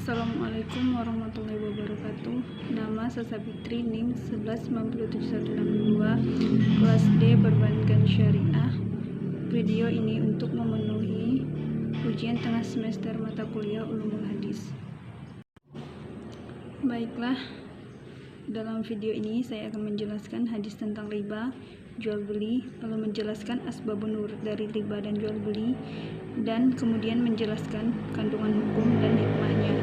Assalamualaikum warahmatullahi wabarakatuh. Nama Sasa Fitri, NIM 1197162, kelas D Perbankan Syariah. Video ini untuk memenuhi ujian tengah semester mata kuliah Ulumul Hadis. Baiklah, dalam video ini saya akan menjelaskan hadis tentang riba, jual beli, lalu menjelaskan asbabun nurud dari riba dan jual beli, dan kemudian menjelaskan kandungan hukum dan hikmahnya.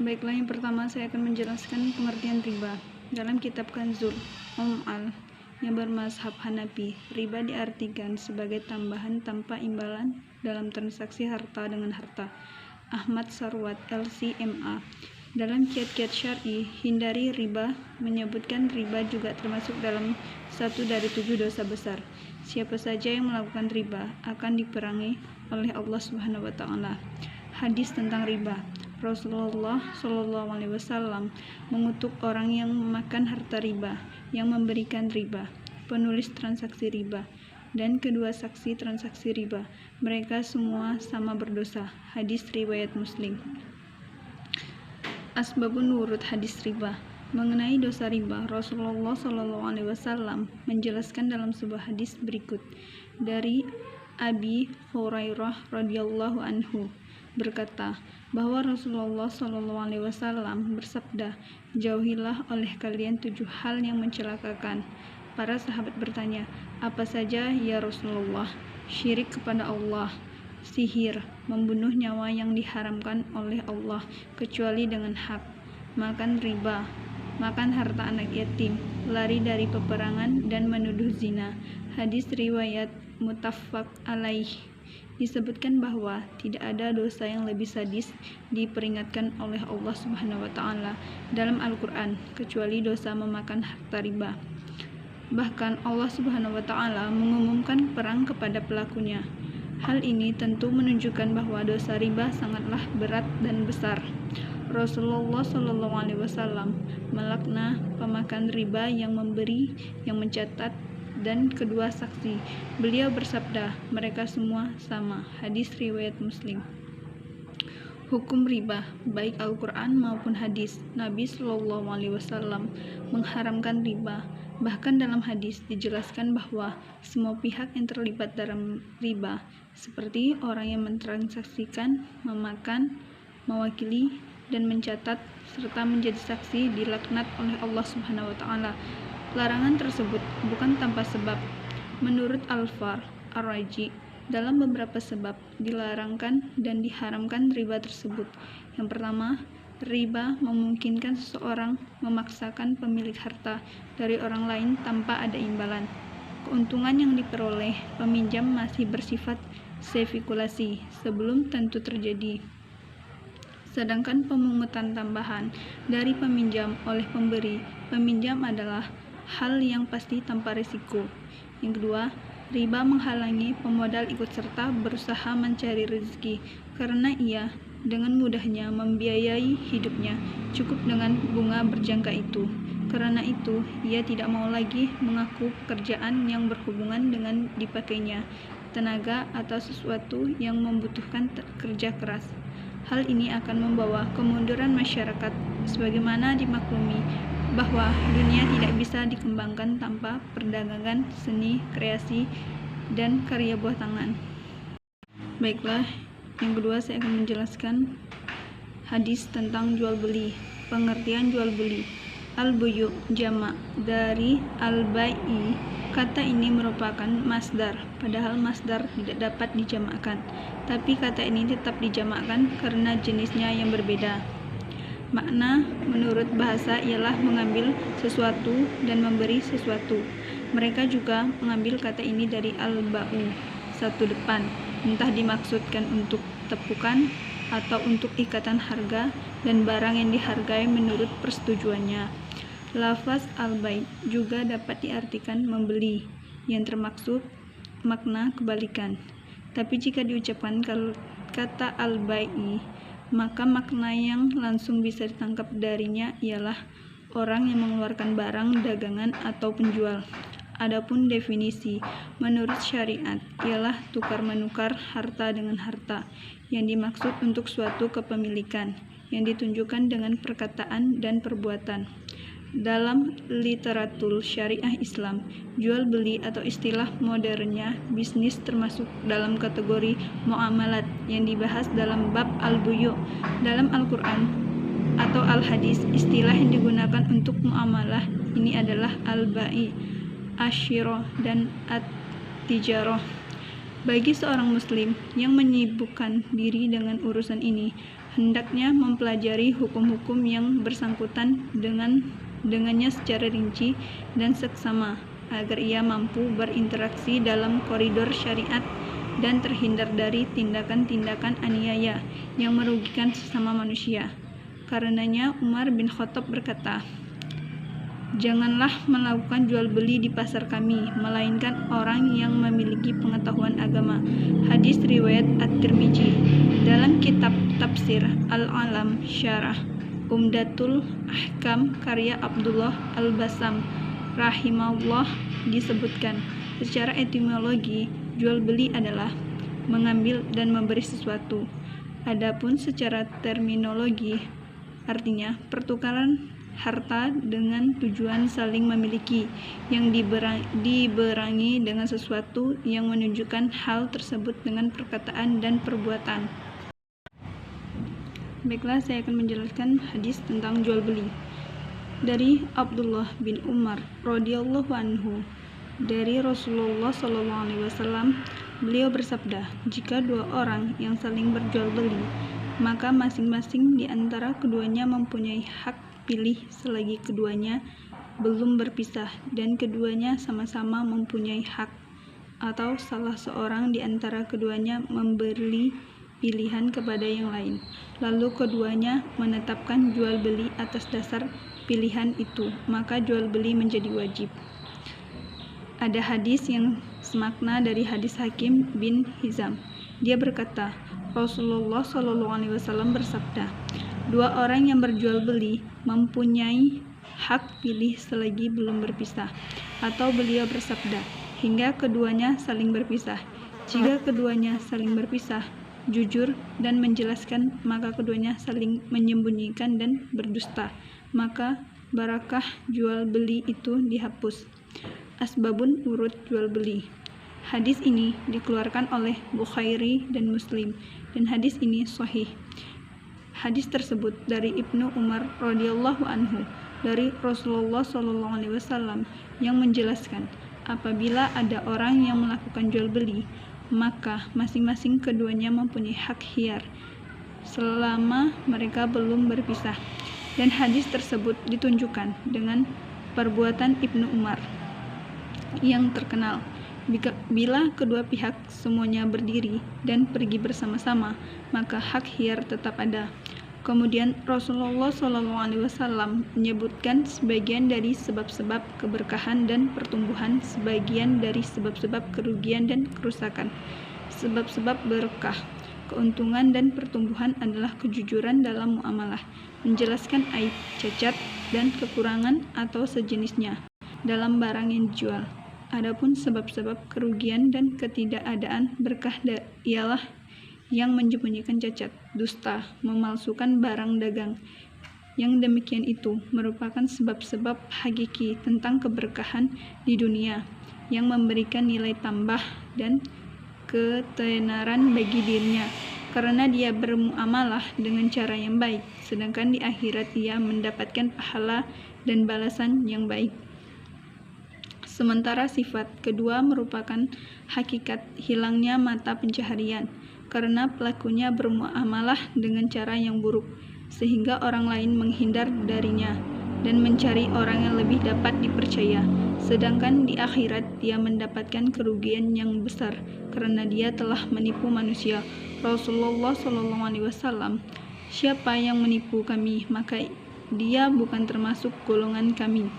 Baiklah, yang pertama saya akan menjelaskan pengertian riba. Dalam kitab Kanzul Al yang bermazhab Hanafi, riba diartikan sebagai tambahan tanpa imbalan dalam transaksi harta dengan harta. Ahmad Sarwat LC.MA. Dalam kiat-kiat syar'i, hindari riba, menyebutkan riba juga termasuk dalam satu dari 7 dosa besar. Siapa saja yang melakukan riba akan diperangi oleh Allah Subhanahu wa taala. Hadis tentang riba. Rasulullah SAW mengutuk orang yang memakan harta riba, yang memberikan riba, penulis transaksi riba, dan kedua saksi transaksi riba. Mereka semua sama berdosa. Hadis riwayat Muslim. Asbabun nurud hadis riba. Mengenai dosa riba, Rasulullah SAW menjelaskan dalam sebuah hadis berikut dari Abi Hurairah radhiyallahu anhu berkata bahwa Rasulullah SAW bersabda, "Jauhilah oleh kalian 7 hal yang mencelakakan." Para sahabat bertanya, "Apa saja ya Rasulullah?" Syirik kepada Allah, sihir, membunuh nyawa yang diharamkan oleh Allah kecuali dengan hak, makan riba, makan harta anak yatim, lari dari peperangan, dan menuduh zina. Hadis riwayat muttafaq alaih. Disebutkan bahwa tidak ada dosa yang lebih sadis diperingatkan oleh Allah Subhanahu wa taala dalam Al-Qur'an kecuali dosa memakan harta riba. Bahkan Allah Subhanahu wa taala mengumumkan perang kepada pelakunya. Hal ini tentu menunjukkan bahwa dosa riba sangatlah berat dan besar. Rasulullah SAW melaknat pemakan riba, yang memberi, yang mencatat, dan kedua saksi. Beliau bersabda, mereka semua sama. Hadis riwayat Muslim. Hukum riba, baik Al-Quran maupun hadis. Nabi SAW mengharamkan riba. Bahkan dalam hadis dijelaskan bahwa semua pihak yang terlibat dalam riba, seperti orang yang mentransaksikan, memakan, mewakili, dan mencatat, serta menjadi saksi, dilaknat oleh Allah Subhanahu wa taala. Larangan tersebut bukan tanpa sebab. Menurut Al-Far Ar-Raji, dalam beberapa sebab dilarangkan dan diharamkan riba tersebut. Yang pertama, riba memungkinkan seseorang memaksakan pemilik harta dari orang lain tanpa ada imbalan. Keuntungan yang diperoleh peminjam masih bersifat spekulasi sebelum tentu terjadi. Sedangkan pemungutan tambahan dari peminjam oleh pemberi peminjam adalah hal yang pasti tanpa risiko. Yang kedua, riba menghalangi pemodal ikut serta berusaha mencari rezeki karena ia dengan mudahnya membiayai hidupnya cukup dengan bunga berjangka itu. Karena itu, ia tidak mau lagi mengaku pekerjaan yang berhubungan dengan dipakainya tenaga atau sesuatu yang membutuhkan kerja keras. Hal ini akan membawa kemunduran masyarakat, sebagaimana dimaklumi bahwa dunia tidak bisa dikembangkan tanpa perdagangan, seni, kreasi, dan karya buah tangan. Baiklah, yang kedua saya akan menjelaskan hadis tentang jual beli. Pengertian jual beli. Al-buyu jamak dari al-bai'i. Kata ini merupakan masdar, padahal masdar tidak dapat dijamakkan, tapi kata ini tetap dijamakkan karena jenisnya yang berbeda. Makna menurut bahasa ialah mengambil sesuatu dan memberi sesuatu. Mereka juga mengambil kata ini dari al-ba'u, satu depan, entah dimaksudkan untuk tepukan atau untuk ikatan harga dan barang yang dihargai menurut persetujuannya. Lafaz al-bai' juga dapat diartikan membeli, yang termaksud makna kebalikan. Tapi jika diucapkan kata al-bai'i, maka makna yang langsung bisa ditangkap darinya ialah orang yang mengeluarkan barang dagangan atau penjual. Adapun definisi menurut syariat ialah tukar-menukar harta dengan harta yang dimaksud untuk suatu kepemilikan yang ditunjukkan dengan perkataan dan perbuatan. Dalam literatur syariah Islam, jual beli atau istilah modernnya bisnis termasuk dalam kategori muamalat yang dibahas dalam bab al-buyu. Dalam Al-Quran atau al-hadis, istilah yang digunakan untuk muamalah ini adalah al-bai, asyirah, dan at-tijarah. Bagi seorang muslim yang menyibukkan diri dengan urusan ini, hendaknya mempelajari hukum-hukum yang bersangkutan dengannya secara rinci dan seksama agar ia mampu berinteraksi dalam koridor syariat dan terhindar dari tindakan-tindakan aniaya yang merugikan sesama manusia. Karenanya Umar bin Khattab berkata, "Janganlah melakukan jual beli di pasar kami, melainkan orang yang memiliki pengetahuan agama." Hadis riwayat At-Tirmizi. Dalam kitab tafsir Al-Alam Syarah Umdatul Ahkam karya Abdullah Al-Bassam rahimahullah disebutkan, secara etimologi jual beli adalah mengambil dan memberi sesuatu. Adapun secara terminologi artinya pertukaran harta dengan tujuan saling memiliki yang diberangi dengan sesuatu yang menunjukkan hal tersebut dengan perkataan dan perbuatan. Baiklah, saya akan menjelaskan hadis tentang jual beli. Dari Abdullah bin Umar radhiyallahu anhu, dari Rasulullah SAW, beliau bersabda, "Jika dua orang yang saling berjual beli, maka masing-masing di antara keduanya mempunyai hak pilih selagi keduanya belum berpisah dan keduanya sama-sama mempunyai hak, atau salah seorang di antara keduanya memberi pilihan kepada yang lain, lalu keduanya menetapkan jual beli atas dasar pilihan itu, maka jual beli menjadi wajib." Ada hadis yang semakna dari hadis Hakim bin Hizam. Dia berkata, Rasulullah SAW bersabda, "Dua orang yang berjual beli mempunyai hak pilih selagi belum berpisah." Atau beliau bersabda, "Hingga keduanya saling berpisah. Jika keduanya saling berpisah, jujur dan menjelaskan, maka keduanya saling menyembunyikan dan berdusta, maka barakah jual beli itu dihapus." Asbabun urut jual beli. Hadis ini dikeluarkan oleh Bukhari dan Muslim, dan hadis ini sahih. Hadis tersebut dari Ibnu Umar radhiyallahu anhu dari Rasulullah SAW yang menjelaskan, apabila ada orang yang melakukan jual beli, maka masing-masing keduanya mempunyai hak khiyar selama mereka belum berpisah. Dan hadis tersebut ditunjukkan dengan perbuatan Ibnu Umar yang terkenal. Bila kedua pihak semuanya berdiri dan pergi bersama-sama, maka hak khiyar tetap ada. Kemudian Rasulullah SAW menyebutkan sebagian dari sebab-sebab keberkahan dan pertumbuhan, sebagian dari sebab-sebab kerugian dan kerusakan. Sebab-sebab berkah, keuntungan dan pertumbuhan adalah kejujuran dalam muamalah, menjelaskan aib, cacat, dan kekurangan atau sejenisnya dalam barang yang dijual. Adapun sebab-sebab kerugian dan ketidakadaan berkah ialah yang menyembunyikan cacat, dusta, memalsukan barang dagang. Yang demikian itu merupakan sebab-sebab hakiki tentang keberkahan di dunia yang memberikan nilai tambah dan ketenaran bagi dirinya, karena dia bermuamalah dengan cara yang baik, sedangkan di akhirat ia mendapatkan pahala dan balasan yang baik. Sementara sifat kedua merupakan hakikat hilangnya mata pencaharian, karena pelakunya bermuamalah dengan cara yang buruk, sehingga orang lain menghindar darinya dan mencari orang yang lebih dapat dipercaya. Sedangkan di akhirat dia mendapatkan kerugian yang besar, karena dia telah menipu manusia. Rasulullah SAW, "Siapa yang menipu kami, maka dia bukan termasuk golongan kami."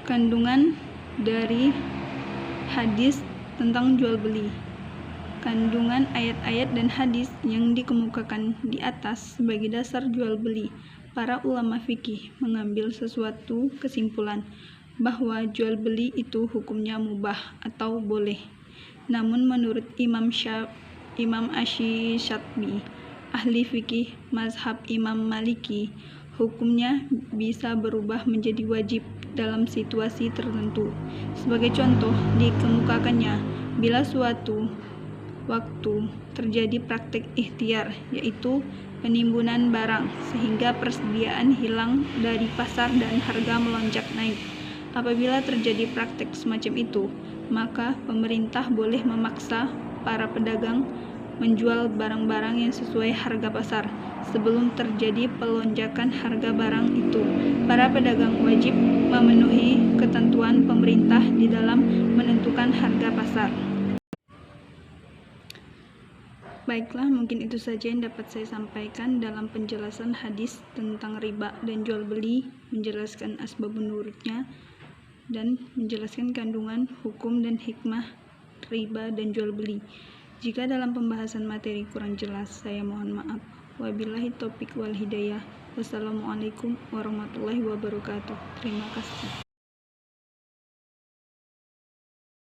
Kandungan dari hadis tentang jual beli. Kandungan ayat-ayat dan hadis yang dikemukakan di atas sebagai dasar jual beli. Para ulama fikih mengambil sesuatu kesimpulan bahwa jual beli itu hukumnya mubah atau boleh. Namun menurut Imam Asy-Syatbi, ahli fikih mazhab Imam Maliki, hukumnya bisa berubah menjadi wajib dalam situasi tertentu. Sebagai contoh, dikemukakannya bila suatu waktu terjadi praktik ikhtiar, yaitu penimbunan barang, sehingga persediaan hilang dari pasar dan harga melonjak naik. Apabila terjadi praktik semacam itu, maka pemerintah boleh memaksa para pedagang menjual barang-barang yang sesuai harga pasar. Sebelum terjadi pelonjakan harga barang itu, para pedagang wajib memenuhi ketentuan pemerintah di dalam menentukan harga pasar. Baiklah, mungkin itu saja yang dapat saya sampaikan dalam penjelasan hadis tentang riba dan jual beli, menjelaskan asbabun nurutnya, dan menjelaskan kandungan hukum dan hikmah riba dan jual beli. Jika dalam pembahasan materi kurang jelas, saya mohon maaf. Wabillahi taufiq wal hidayah. Wassalamualaikum warahmatullahi wabarakatuh. Terima kasih.